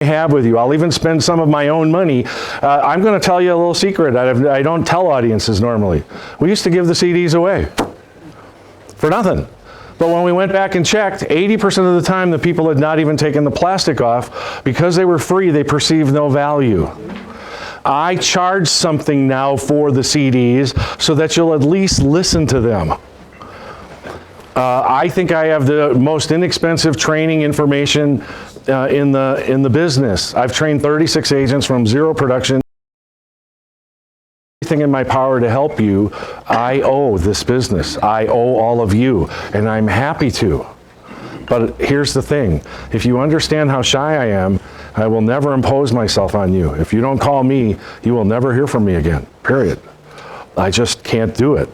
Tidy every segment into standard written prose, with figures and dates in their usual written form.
have with you. I'll even spend some of my own money. I'm going to tell you a little secret. I don't tell audiences normally. We used to give the CDs away for nothing. But when we went back and checked, 80% of the time the people had not even taken the plastic off. Because they were free, they perceived no value. I charge something now for the CDs so that you'll at least listen to them. I think I have the most inexpensive training information in the business. I've trained 36 agents from zero production. Everything in my power to help you, I owe this business. I owe all of you, and I'm happy to. But here's the thing. If you understand how shy I am, I will never impose myself on you. If you don't call me, you will never hear from me again, period. I just can't do it.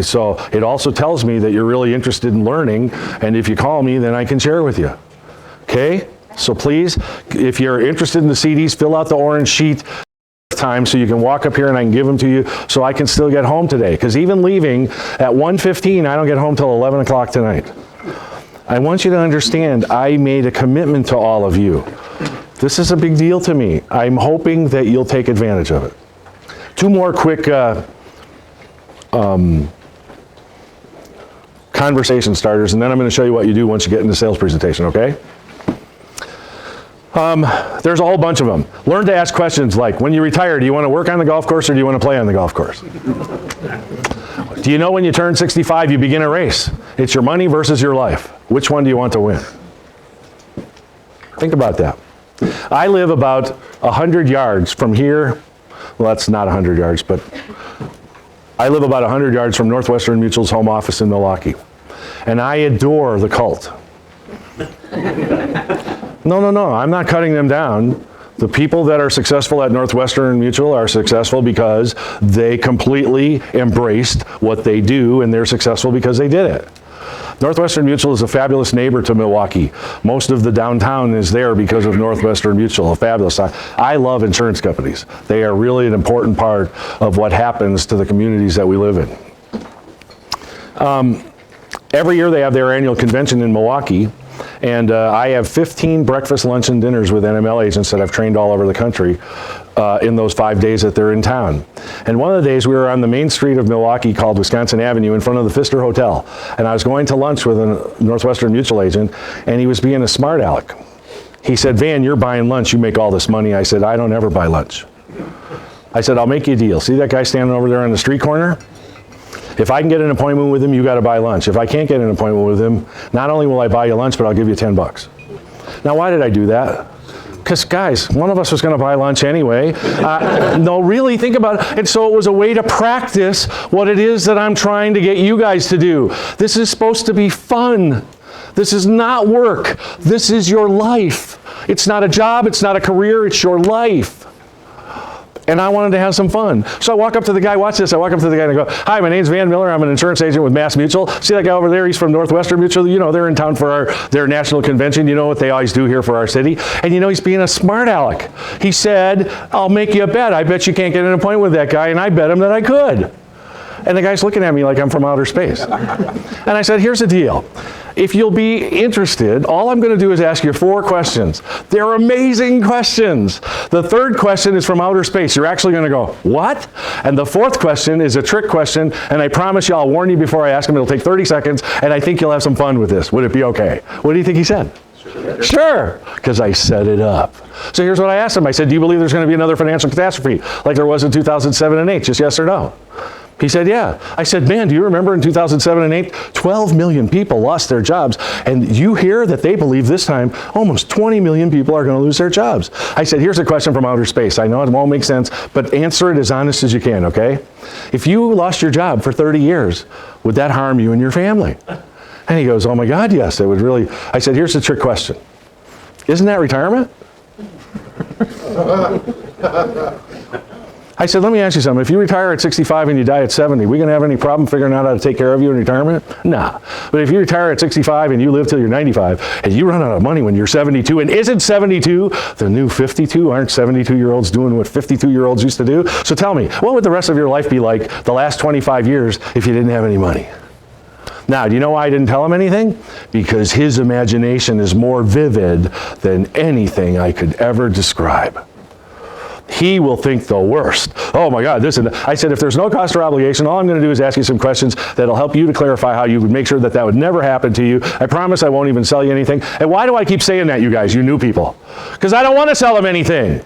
So it also tells me that you're really interested in learning, and if you call me, then I can share with you. Okay? So please, if you're interested in the CDs, fill out the orange sheet time so you can walk up here and I can give them to you so I can still get home today. Because even leaving at 1:15, I don't get home till 11 o'clock tonight. I want you to understand, I made a commitment to all of you. This is a big deal to me. I'm hoping that you'll take advantage of it. Two more quick conversation starters, and then I'm going to show you what you do once you get into the sales presentation, okay? There's a whole bunch of them. Learn to ask questions like, when you retire, do you want to work on the golf course or do you want to play on the golf course? Do you know when you turn 65, you begin a race? It's your money versus your life. Which one do you want to win? Think about that. I live about 100 yards from here. Well, that's not 100 yards, but I live about 100 yards from Northwestern Mutual's home office in Milwaukee. And I adore the cult. No, I'm not cutting them down. The people that are successful at Northwestern Mutual are successful because they completely embraced what they do, and they're successful because they did it. Northwestern Mutual is a fabulous neighbor to Milwaukee. Most of the downtown is there because of Northwestern Mutual, fabulous. I love insurance companies. They are really an important part of what happens to the communities that we live in. Every year they have their annual convention in Milwaukee, and I have 15 breakfast, lunch, and dinners with NML agents that I've trained all over the country in those 5 days that they're in town. And one of the days we were on the main street of Milwaukee called Wisconsin Avenue in front of the Pfister Hotel. And I was going to lunch with a Northwestern Mutual agent, and he was being a smart aleck. He said, Van, you're buying lunch, you make all this money. I said, I don't ever buy lunch. I said, I'll make you a deal. See that guy standing over there on the street corner? If I can get an appointment with him, you got to buy lunch. If I can't get an appointment with him, not only will I buy you lunch, but I'll give you $10. Now, why did I do that? Because, guys, one of us was going to buy lunch anyway. No, really, think about it. And so it was a way to practice what it is that I'm trying to get you guys to do. This is supposed to be fun. This is not work. This is your life. It's not a job. It's not a career. It's your life. And I wanted to have some fun. So I walk up to the guy, watch this, I walk up to the guy and I go, hi, my name's VanMueller, I'm an insurance agent with Mass Mutual. See that guy over there, he's from Northwestern Mutual, you know, they're in town for their national convention, you know what they always do here for our city. And you know, he's being a smart aleck. He said, I'll make you a bet, I bet you can't get an appointment with that guy, and I bet him that I could. And the guy's looking at me like I'm from outer space. And I said, here's the deal. If you'll be interested, all I'm going to do is ask you 4 questions. They're amazing questions. The third question is from outer space. You're actually going to go, what? And the fourth question is a trick question, and I promise you, I'll warn you before I ask them. It'll take 30 seconds, and I think you'll have some fun with this. Would it be okay? What do you think he said? Sure, because I set it up. So here's what I asked him. I said, do you believe there's going to be another financial catastrophe like there was in 2007 and 8? Just yes or no? He said, yeah. I said, man, do you remember in 2007 and 8, 12 million people lost their jobs, and you hear that they believe this time almost 20 million people are going to lose their jobs. I said, here's a question from outer space. I know it won't make sense, but answer it as honest as you can, okay? If you lost your job for 30 years, would that harm you and your family? And he goes, oh my God, yes, it would really. I said, here's the trick question. Isn't that retirement? I said, let me ask you something. If you retire at 65 and you die at 70, we going to have any problem figuring out how to take care of you in retirement? Nah. But if you retire at 65 and you live till you're 95 and you run out of money when you're 72, and isn't 72 the new 52? Aren't 72-year-olds doing what 52-year-olds used to do? So tell me, what would the rest of your life be like the last 25 years if you didn't have any money? Now, do you know why I didn't tell him anything? Because his imagination is more vivid than anything I could ever describe. He will think the worst. Oh my God, this and that. I said, if there's no cost or obligation, all I'm going to do is ask you some questions that'll help you to clarify how you would make sure that that would never happen to you. I promise I won't even sell you anything. And why do I keep saying that, you guys, you new people? Because I don't want to sell them anything.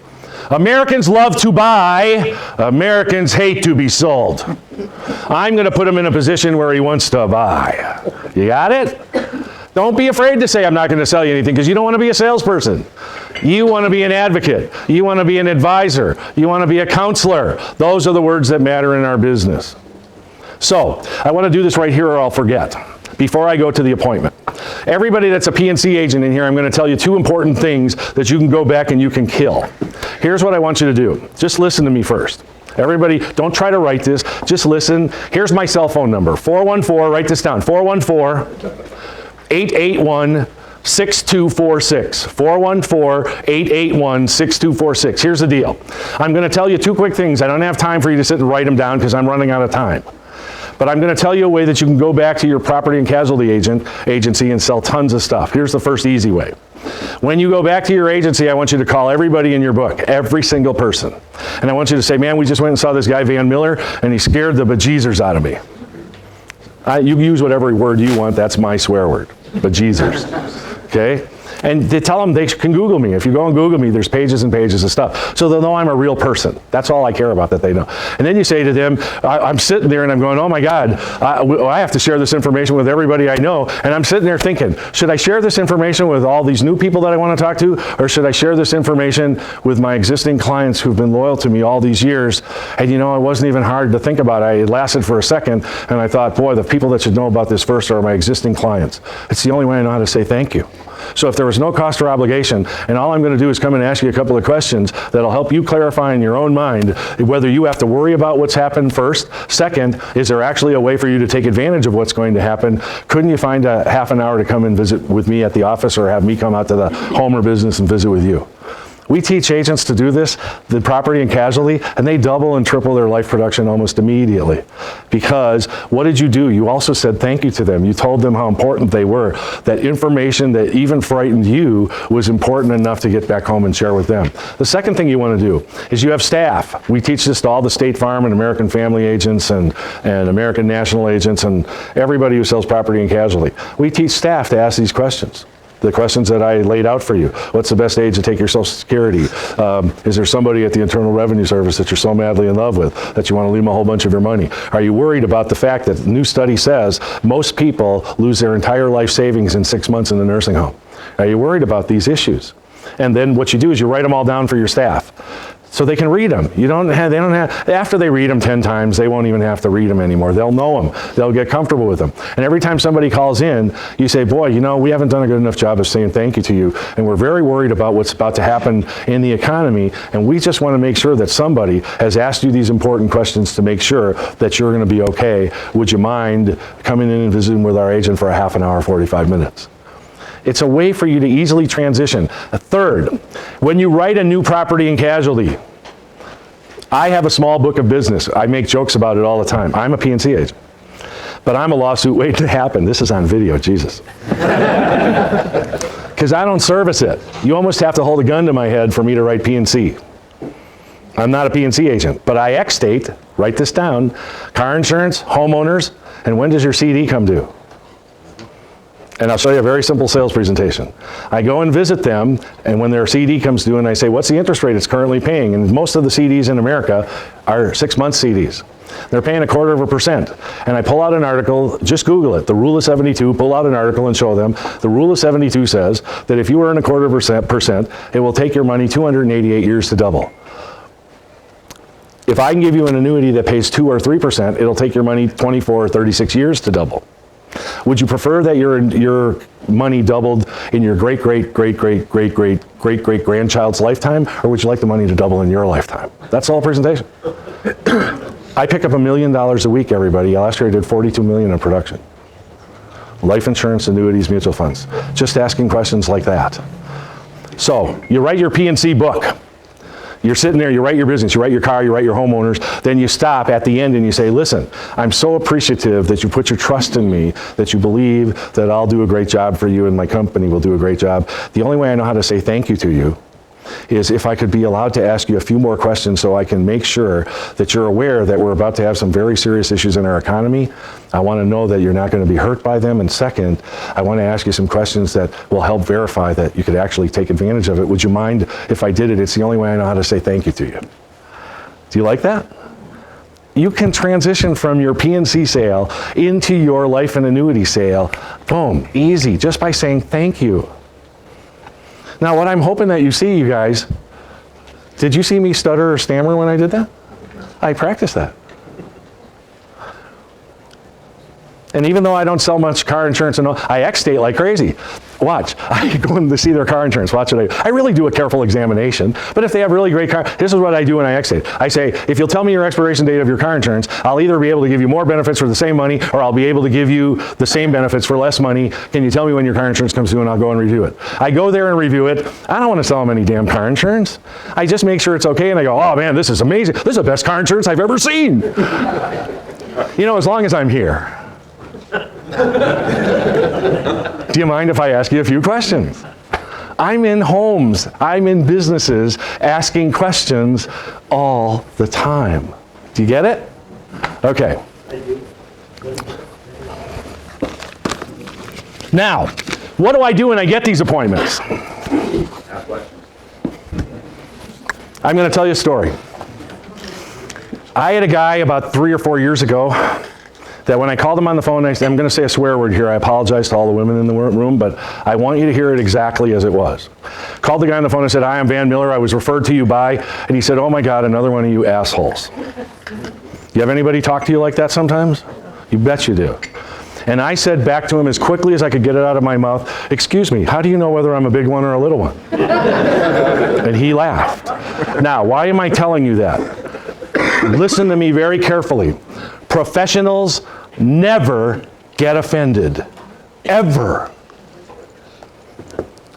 Americans love to buy. Americans hate to be sold. I'm going to put him in a position where he wants to buy. You got it? Don't be afraid to say I'm not going to sell you anything, because you don't want to be a salesperson. You want to be an advocate. You want to be an advisor. You want to be a counselor. Those are the words that matter in our business. So I want to do this right here or I'll forget before I go to the appointment. Everybody that's a PNC agent in here, I'm going to tell you 2 important things that you can go back and you can kill. Here's what I want you to do. Just listen to me first. Everybody, don't try to write this. Just listen. Here's my cell phone number, 414, write this down, 414-881-6246. 414-881-6246. Here's the deal. I'm going to tell you 2 quick things. I don't have time for you to sit and write them down because I'm running out of time. But I'm going to tell you a way that you can go back to your property and casualty agency and sell tons of stuff. Here's the first easy way. When you go back to your agency, I want you to call everybody in your book, every single person. And I want you to say, man, we just went and saw this guy, VanMueller, and he scared the bejeezers out of me. You can use whatever word you want. That's my swear word, bejeezers. Okay? And they tell them they can Google me. If you go and Google me, there's pages and pages of stuff. So they'll know I'm a real person. That's all I care about, that they know. And then you say to them, I'm sitting there and I'm going, oh my God, I have to share this information with everybody I know. And I'm sitting there thinking, should I share this information with all these new people that I want to talk to? Or should I share this information with my existing clients who've been loyal to me all these years? And you know, it wasn't even hard to think about. It lasted for a second. And I thought, boy, the people that should know about this first are my existing clients. It's the only way I know how to say thank you. So if there was no cost or obligation, and all I'm going to do is come and ask you a couple of questions that'll help you clarify in your own mind whether you have to worry about what's happened first. Second, is there actually a way for you to take advantage of what's going to happen? Couldn't you find a half an hour to come and visit with me at the office, or have me come out to the home or business and visit with you? We teach agents to do this, the property and casualty, and they double and triple their life production almost immediately. Because what did you do? You also said thank you to them. You told them how important they were. That information that even frightened you was important enough to get back home and share with them. The second thing you want to do is you have staff. We teach this to all the State Farm and American Family agents and American National agents and everybody who sells property and casualty. We teach staff to ask these questions. The questions that I laid out for you. What's the best age to take your Social Security? Is there somebody at the Internal Revenue Service that you're so madly in love with that you want to leave them a whole bunch of your money? Are you worried about the fact that the new study says most people lose their entire life savings in 6 months in the nursing home? Are you worried about these issues? And then what you do is you write them all down for your staff, so they can read them. They don't have, after they read them 10 times, they won't even have to read them anymore. They'll know them. They'll get comfortable with them. And every time somebody calls in, you say, boy, you know, we haven't done a good enough job of saying thank you to you, and we're very worried about what's about to happen in the economy, and we just want to make sure that somebody has asked you these important questions to make sure that you're going to be okay. Would you mind coming in and visiting with our agent for a half an hour, 45 minutes? It's a way for you to easily transition. A third, when you write a new property and casualty, I have a small book of business. I make jokes about it all the time. I'm a PNC agent, but I'm a lawsuit waiting to happen. This is on video, Jesus. Because I don't service it. You almost have to hold a gun to my head for me to write PNC. I'm not a PNC agent, but I ex-state, write this down, car insurance, homeowners, and when does your CD come due? And I'll show you a very simple sales presentation. I go and visit them, and when their CD comes due, and I say, what's the interest rate it's currently paying? And most of the CDs in America are 6-month CDs. They're paying 1/4%. And I pull out an article, just Google it, the rule of 72, pull out an article and show them. The rule of 72 says that if you earn 1/4%, it will take your money 288 years to double. If I can give you an annuity that pays 2 or 3%, it'll take your money 24 or 36 years to double. Would you prefer that your money doubled in your great-great-great-great-great-great-great-grandchild's lifetime, or would you like the money to double in your lifetime? That's the whole presentation. I pick up $1 million a week, everybody. Last year I did $42 million in production. Life insurance, annuities, mutual funds. Just asking questions like that. So, you write your PNC book. You're sitting there, you write your business, you write your car, you write your homeowners, then you stop at the end and you say, listen, I'm so appreciative that you put your trust in me, that you believe that I'll do a great job for you and my company will do a great job. The only way I know how to say thank you to you is if I could be allowed to ask you a few more questions so I can make sure that you're aware that we're about to have some very serious issues in our economy. I want to know that you're not going to be hurt by them. And second, I want to ask you some questions that will help verify that you could actually take advantage of it. Would you mind if I did it? It's the only way I know how to say thank you to you. Do you like that? You can transition from your PNC sale into your life and annuity sale. Boom, easy, just by saying thank you. Now, what I'm hoping that you see, you guys, did you see me stutter or stammer when I did that? I practiced that. And even though I don't sell much car insurance, and I X-state like crazy. Watch, I go in to see their car insurance. Watch what I do. I really do a careful examination, but if they have really great car, this is what I do when I X-state. I say, if you'll tell me your expiration date of your car insurance, I'll either be able to give you more benefits for the same money, or I'll be able to give you the same benefits for less money. Can you tell me when your car insurance comes due, and I'll go and review it. I go there and review it. I don't want to sell them any damn car insurance. I just make sure it's okay, and I go, oh man, this is amazing. This is the best car insurance I've ever seen. You know, as long as I'm here. Do you mind if I ask you a few questions? I'm in homes, I'm in businesses asking questions all the time. Do you get it? Okay. Now, what do I do when I get these appointments? I'm going to tell you a story. I had a guy about 3 or 4 years ago that when I called him on the phone, I'm going to say a swear word here. I apologize to all the women in the room, but I want you to hear it exactly as it was. Called the guy on the phone and said, hi, I'm VanMueller. I was referred to you by, and he said, oh my God, another one of you assholes. You have anybody talk to you like that sometimes? You bet you do. And I said back to him as quickly as I could get it out of my mouth, excuse me, how do you know whether I'm a big one or a little one? And he laughed. Now, why am I telling you that? Listen to me very carefully. Professionals never get offended, ever.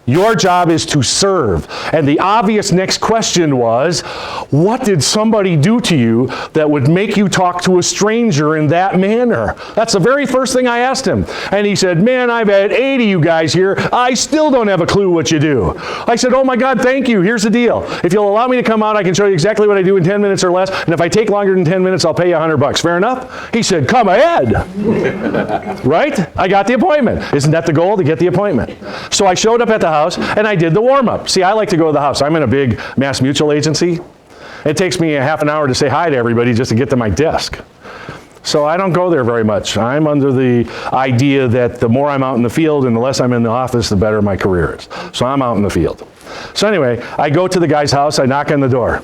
Your job is to serve. And the obvious next question was, what did somebody do to you that would make you talk to a stranger in that manner? That's the very first thing I asked him. And he said, man, I've had 80 you guys here. I still don't have a clue what you do. I said, oh my God, thank you. Here's the deal. If you'll allow me to come out, I can show you exactly what I do in 10 minutes or less. And if I take longer than 10 minutes, I'll pay you $100. Fair enough? He said, come ahead. Right? I got the appointment. Isn't that the goal, to get the appointment? So I showed up at the house and I did the warm-up. See, I like to go to the house. I'm in a big Mass Mutual agency. It takes me a half an hour to say hi to everybody just to get to my desk. So I don't go there very much. I'm under the idea that the more I'm out in the field and the less I'm in the office, the better my career is. So I'm out in the field. So anyway, I go to the guy's house, I knock on the door.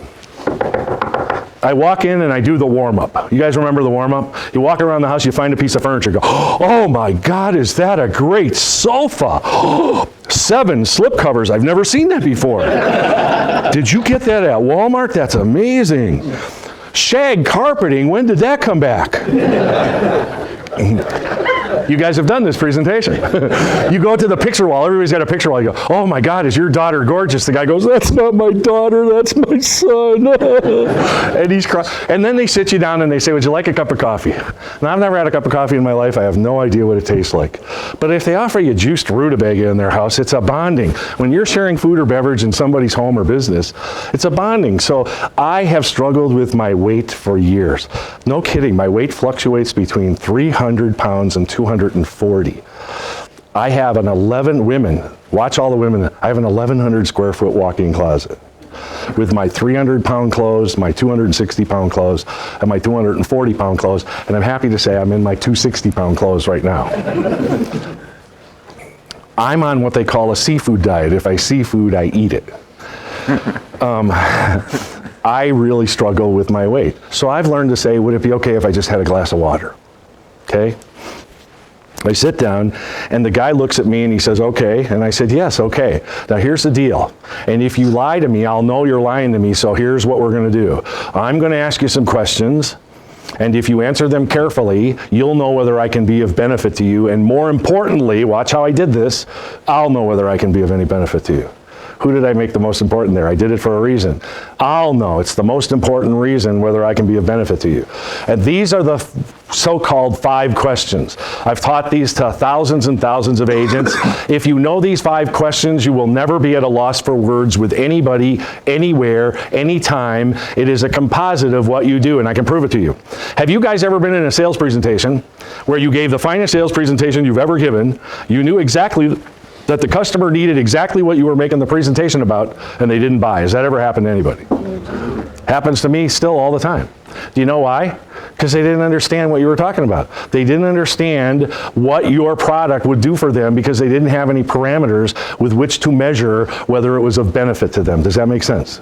I walk in and I do the warm-up. You guys remember the warm-up? You walk around the house, you find a piece of furniture, go, oh my God, is that a great sofa? 7 slip covers, I've never seen that before. Did you get that at Walmart? That's amazing. Shag carpeting, when did that come back? You guys have done this presentation. You go to the picture wall, everybody's got a picture wall, you go, oh my God, is your daughter gorgeous? The guy goes, that's not my daughter, that's my son. And he's crying. And then they sit you down and they say, would you like a cup of coffee? Now, I've never had a cup of coffee in my life, I have no idea what it tastes like. But if they offer you juiced rutabaga in their house, it's a bonding. When you're sharing food or beverage in somebody's home or business, it's a bonding. So I have struggled with my weight for years. No kidding, my weight fluctuates between 300 pounds and 240. I have an 11 women, watch all the women, I have an 1,100 square foot walk-in closet with my 300 pound clothes, my 260 pound clothes, and my 240 pound clothes, and I'm happy to say I'm in my 260 pound clothes right now. I'm on what they call a seafood diet. If I see food, I eat it. I really struggle with my weight. So I've learned to say, would it be okay if I just had a glass of water? Okay? I sit down, and the guy looks at me and he says, okay. And I said, yes, okay. Now here's the deal. And if you lie to me, I'll know you're lying to me, so here's what we're going to do. I'm going to ask you some questions, and if you answer them carefully, you'll know whether I can be of benefit to you. And more importantly, watch how I did this, I'll know whether I can be of any benefit to you. Who did I make the most important there? I did it for a reason. I'll know it's the most important reason whether I can be of benefit to you. And these are the so-called 5 questions. I've taught these to thousands and thousands of agents. If you know these 5 questions, you will never be at a loss for words with anybody, anywhere, anytime. It is a composite of what you do, and I can prove it to you. Have you guys ever been in a sales presentation where you gave the finest sales presentation you've ever given, you knew exactly that the customer needed exactly what you were making the presentation about, and they didn't buy? Has that ever happened to anybody? Happens to me still all the time. Do you know why? Because they didn't understand what you were talking about. They didn't understand what your product would do for them because they didn't have any parameters with which to measure whether it was of benefit to them. Does that make sense?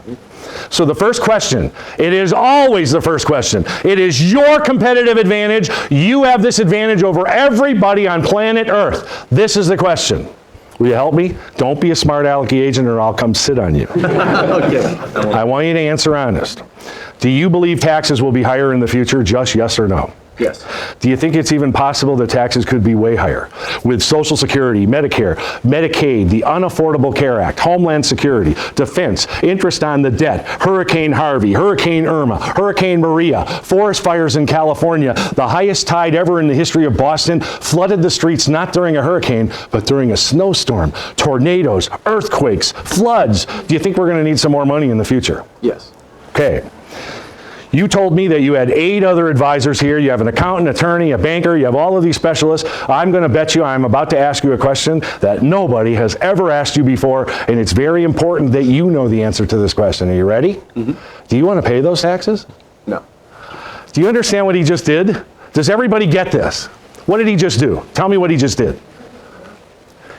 So the first question, it is always the first question. It is your competitive advantage. You have this advantage over everybody on planet Earth. This is the question. Will you help me? Don't be a smart alecky agent or I'll come sit on you. Okay. I want you to answer honest. Do you believe taxes will be higher in the future? Just yes or no? Yes. Do you think it's even possible that taxes could be way higher? With Social Security, Medicare, Medicaid, the Unaffordable Care Act, Homeland Security, defense, interest on the debt, Hurricane Harvey, Hurricane Irma, Hurricane Maria, forest fires in California, the highest tide ever in the history of Boston, flooded the streets not during a hurricane, but during a snowstorm, tornadoes, earthquakes, floods. Do you think we're going to need some more money in the future? Yes. Okay. You told me that you had 8 other advisors here. You have an accountant, attorney, a banker. You have all of these specialists. I'm going to bet you I'm about to ask you a question that nobody has ever asked you before, and it's very important that you know the answer to this question. Are you ready? Mm-hmm. Do you want to pay those taxes? No. Do you understand what he just did? Does everybody get this? What did he just do? Tell me what he just did.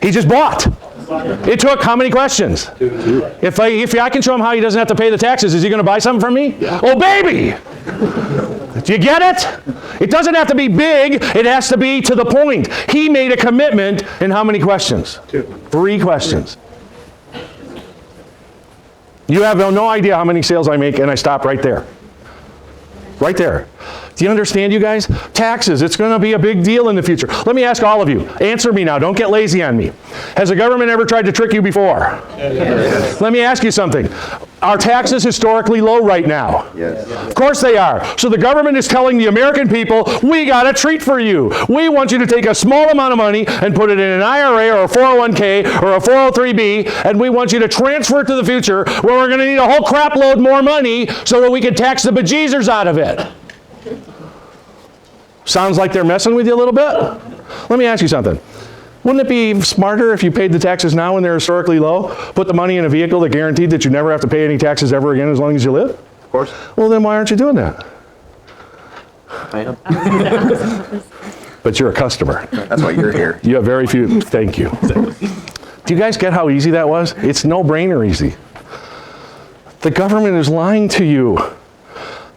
He just bought. It took how many questions? 2. If I can show him how he doesn't have to pay the taxes, is he going to buy something from me? Yeah. Oh, baby! Do you get it? It doesn't have to be big. It has to be to the point. He made a commitment in how many questions? 2. 3 questions. You have no idea how many sales I make, and I stop right there. Right there. Do you understand, you guys? Taxes, it's going to be a big deal in the future. Let me ask all of you. Answer me now. Don't get lazy on me. Has the government ever tried to trick you before? Yes. Let me ask you something. Are taxes historically low right now? Yes. Of course they are. So the government is telling the American people, we got a treat for you. We want you to take a small amount of money and put it in an IRA or a 401k or a 403b, and we want you to transfer it to the future where we're going to need a whole crap load more money so that we can tax the bejeezers out of it. Sounds like they're messing with you a little bit? Let me ask you something. Wouldn't it be smarter if you paid the taxes now when they're historically low? Put the money in a vehicle that guaranteed that you never have to pay any taxes ever again as long as you live? Of course. Well, then why aren't you doing that? I am. But you're a customer. That's why you're here. You have very few. Thank you. Do you guys get how easy that was? It's no-brainer easy. The government is lying to you.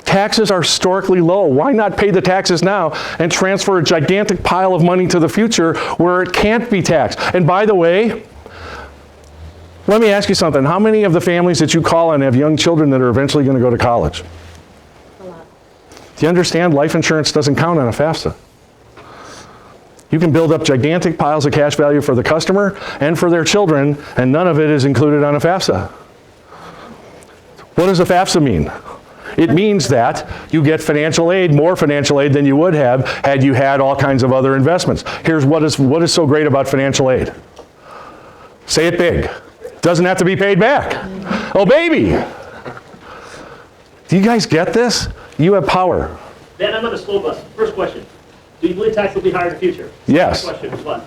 Taxes are historically low. Why not pay the taxes now and transfer a gigantic pile of money to the future where it can't be taxed? And by the way, let me ask you something. How many of the families that you call on have young children that are eventually going to go to college? A lot. Do you understand life insurance doesn't count on a FAFSA? You can build up gigantic piles of cash value for the customer and for their children, and none of it is included on a FAFSA. What does a FAFSA mean? It means that you get financial aid, more financial aid than you would have had you had all kinds of other investments. Here's what is so great about financial aid. Say it big. Doesn't have to be paid back. Oh, baby. Do you guys get this? You have power. Then I'm on the slow bus. First question. Do you believe tax will be higher in the future? Yes. Second question was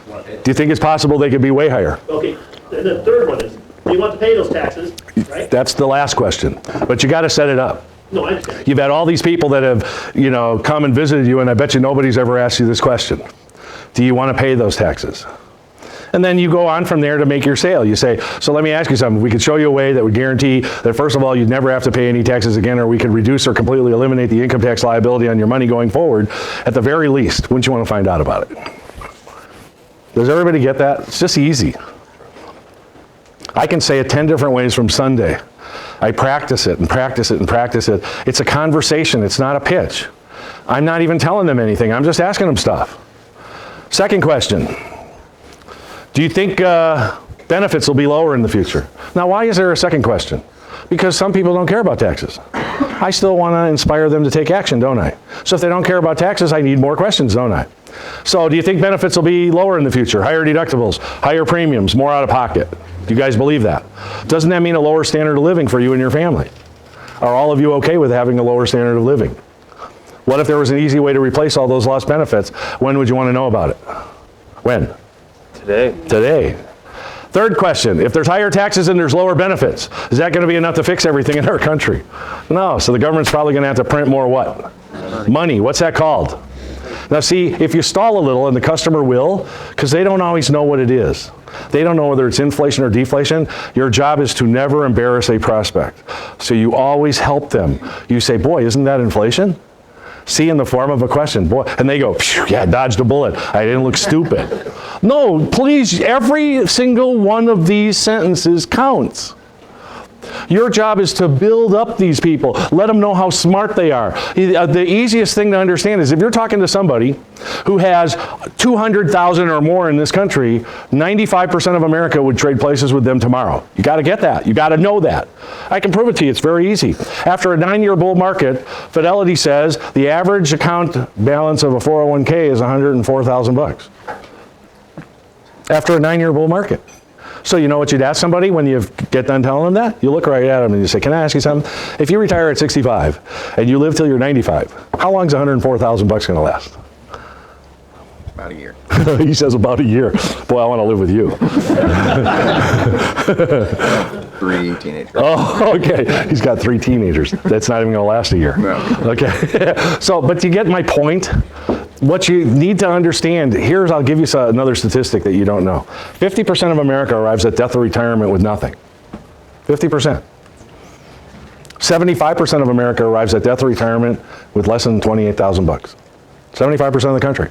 what? Do you think it's possible they could be way higher? Okay. And the third one is, do you want to pay those taxes, right? That's the last question. But you got to set it up. No, I understand. You've had all these people that have, come and visited you, and I bet you nobody's ever asked you this question. Do you want to pay those taxes? And then you go on from there to make your sale. You say, so let me ask you something. We could show you a way that would guarantee that, first of all, you'd never have to pay any taxes again, or we could reduce or completely eliminate the income tax liability on your money going forward. At the very least, wouldn't you want to find out about it? Does everybody get that? It's just easy. I can say it 10 different ways from Sunday. I practice it and practice it and practice it. It's a conversation. It's not a pitch. I'm not even telling them anything. I'm just asking them stuff. Second question. Do you think Benefits will be lower in the future. Now, why is there a second question? Because some people don't care about taxes. I still want to inspire them to take action, don't I? So if they don't care about taxes, I need more questions, don't I? So do you think benefits will be lower in the future? Higher deductibles, higher premiums, more out of pocket? Do you guys believe that? Doesn't that mean a lower standard of living for you and your family? Are all of you okay with having a lower standard of living? What if there was an easy way to replace all those lost benefits? When would you want to know about it? When? Today. Today. Third question, if there's higher taxes and there's lower benefits, is that going to be enough to fix everything in our country? No, so the government's probably going to have to print more what? Money. What's that called? Now see, if you stall a little, and the customer will, because they don't always know what it is. They don't know whether it's inflation or deflation. Your job is to never embarrass a prospect. So you always help them. You say, boy, isn't that inflation? See, in the form of a question, boy, and they go, yeah, dodged a bullet. I didn't look stupid. No, please, every single one of these sentences counts. Your job is to build up these people. Let them know how smart they are. The easiest thing to understand is if you're talking to somebody who has 200,000 or more in this country, 95% of America would trade places with them tomorrow. You got to get that. You got to know that. I can prove it to you. It's very easy. After a 9-year bull market, Fidelity says the average account balance of a 401k is $104,000 after a 9-year bull market. So you know what you'd ask somebody when you get done telling them that? You look right at them and you say, can I ask you something? If you retire at 65 and you live till you're 95, how long is $104,000 going to last? About a year. He says about a year. Boy, I want to live with you. 3 teenagers. Oh, okay. He's got 3 teenagers. That's not even going to last a year. No. Okay. So, but you get my point? What you need to understand, I'll give you another statistic that you don't know. 50% of America arrives at death or retirement with nothing. 50%. 75% of America arrives at death or retirement with less than $28,000. 75% of the country.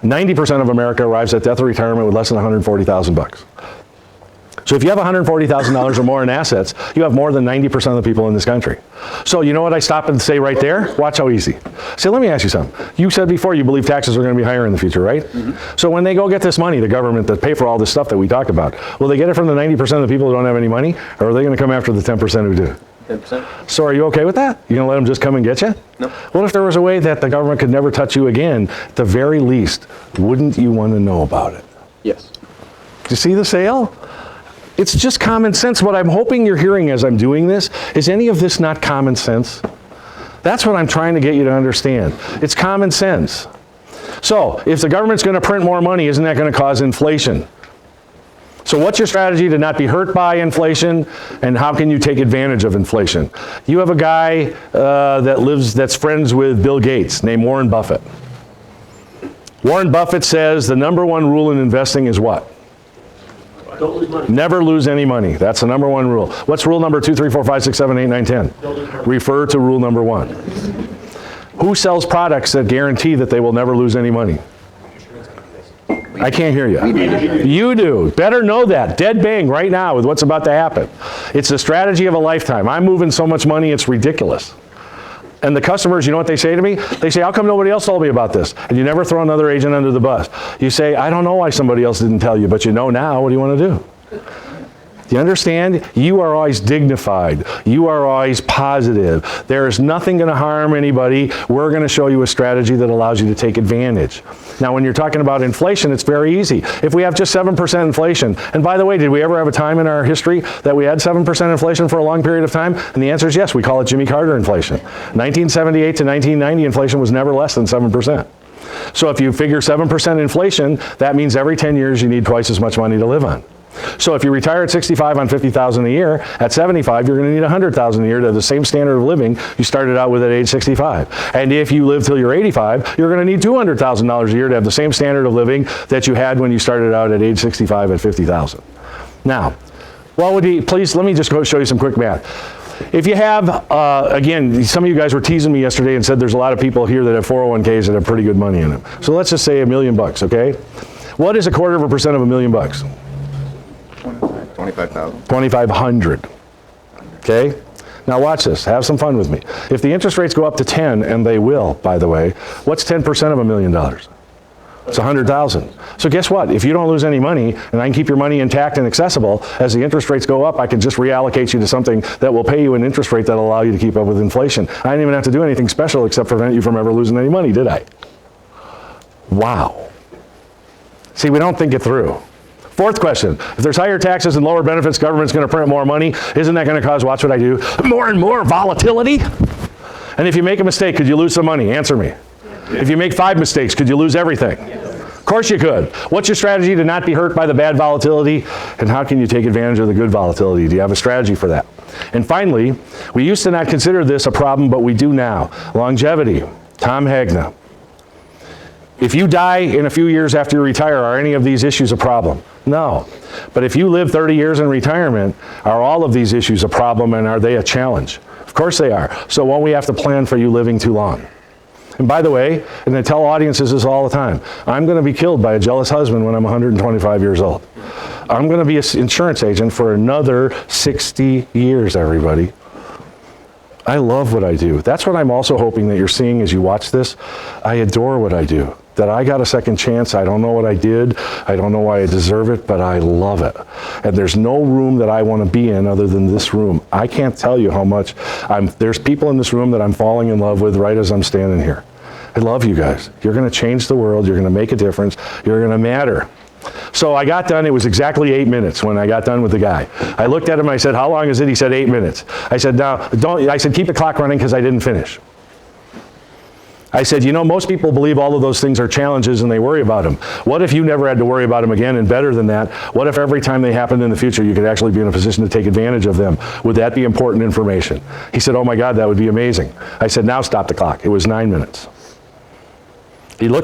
90% of America arrives at death or retirement with less than $140,000. So if you have $140,000 or more in assets, you have more than 90% of the people in this country. So you know what I stop and say right there? Watch how easy. Say, let me ask you something. You said before you believe taxes are going to be higher in the future, right? Mm-hmm. So when they go get this money, the government that pay for all this stuff that we talked about, will they get it from the 90% of the people who don't have any money, or are they going to come after the 10% who do? 10%. So are you okay with that? You going to let them just come and get you? No. What if there was a way that the government could never touch you again? At the very least, wouldn't you want to know about it? Yes. Do you see the sale? It's just common sense. What I'm hoping you're hearing as I'm doing this, is any of this not common sense? That's what I'm trying to get you to understand. It's common sense. So, if the government's going to print more money, isn't that going to cause inflation? So what's your strategy to not be hurt by inflation, and how can you take advantage of inflation? You have a guy that's friends with Bill Gates, named Warren Buffett. Warren Buffett says the number one rule in investing is what? Don't lose money. Never lose any money. That's the number one rule. What's rule number 2, 3, 4, 5, 6, 7, 8, 9, 10? Refer to rule number 1. Who sells products that guarantee that they will never lose any money? I can't hear you. You do. Better know that. Dead bang right now with what's about to happen. It's the strategy of a lifetime. I'm moving so much money, it's ridiculous. And the customers, you know what they say to me? They say, how come nobody else told me about this? And you never throw another agent under the bus. You say, I don't know why somebody else didn't tell you, but you know now. What do you want to do? Do you understand? You are always dignified. You are always positive. There is nothing going to harm anybody. We're going to show you a strategy that allows you to take advantage. Now, when you're talking about inflation, it's very easy. If we have just 7% inflation, and by the way, did we ever have a time in our history that we had 7% inflation for a long period of time? And the answer is yes. We call it Jimmy Carter inflation. 1978 to 1990, inflation was never less than 7%. So if you figure 7% inflation, that means every 10 years you need twice as much money to live on. So if you retire at 65 on $50,000 a year, at 75 you're going to need $100,000 a year to have the same standard of living you started out with at age 65. And if you live till you're 85, you're going to need $200,000 a year to have the same standard of living that you had when you started out at age 65 at 50,000. Now, what would be? Please let me just go show you some quick math. If you have, again, some of you guys were teasing me yesterday and said there's a lot of people here that have 401ks that have pretty good money in them. So let's just say $1 million, okay? What is 1/4% of $1 million? 25,000. 2,500. Okay? Now watch this. Have some fun with me. If the interest rates go up to 10, and they will, by the way, what's 10% of $1 million? It's 100,000. So guess what? If you don't lose any money and I can keep your money intact and accessible, as the interest rates go up, I can just reallocate you to something that will pay you an interest rate that'll allow you to keep up with inflation. I didn't even have to do anything special except prevent you from ever losing any money, did I? Wow. See, we don't think it through. Fourth question, if there's higher taxes and lower benefits, government's going to print more money. Isn't that going to cause, watch what I do, more and more volatility? And if you make a mistake, could you lose some money? Answer me. If you make 5 mistakes, could you lose everything? Of course you could. What's your strategy to not be hurt by the bad volatility? And how can you take advantage of the good volatility? Do you have a strategy for that? And finally, we used to not consider this a problem, but we do now. Longevity. Tom Hagna. If you die in a few years after you retire, are any of these issues a problem? No. But if you live 30 years in retirement, are all of these issues a problem and are they a challenge? Of course they are. So won't we have to plan for you living too long? And by the way, and I tell audiences this all the time, I'm going to be killed by a jealous husband when I'm 125 years old. I'm going to be an insurance agent for another 60 years, everybody. I love what I do. That's what I'm also hoping that you're seeing as you watch this. I adore what I do. That I got a second chance. I don't know what I did. I don't know why I deserve it, but I love it. And there's no room that I want to be in other than this room. I can't tell you how much there's people in this room that I'm falling in love with right as I'm standing here. I love you guys. You're going to change the world. You're going to make a difference. You're going to matter. So I got done. It was exactly 8 minutes when I got done with the guy. I looked at him. I said, "How long is it?" He said, 8 minutes. I said, "Now, don't." I said, "Keep the clock running," because I didn't finish. I said, most people believe all of those things are challenges and they worry about them. What if you never had to worry about them again? And better than that, what if every time they happened in the future, you could actually be in a position to take advantage of them? Would that be important information? He said, "Oh my God, that would be amazing." I said, "Now stop the clock." It was 9 minutes. He looked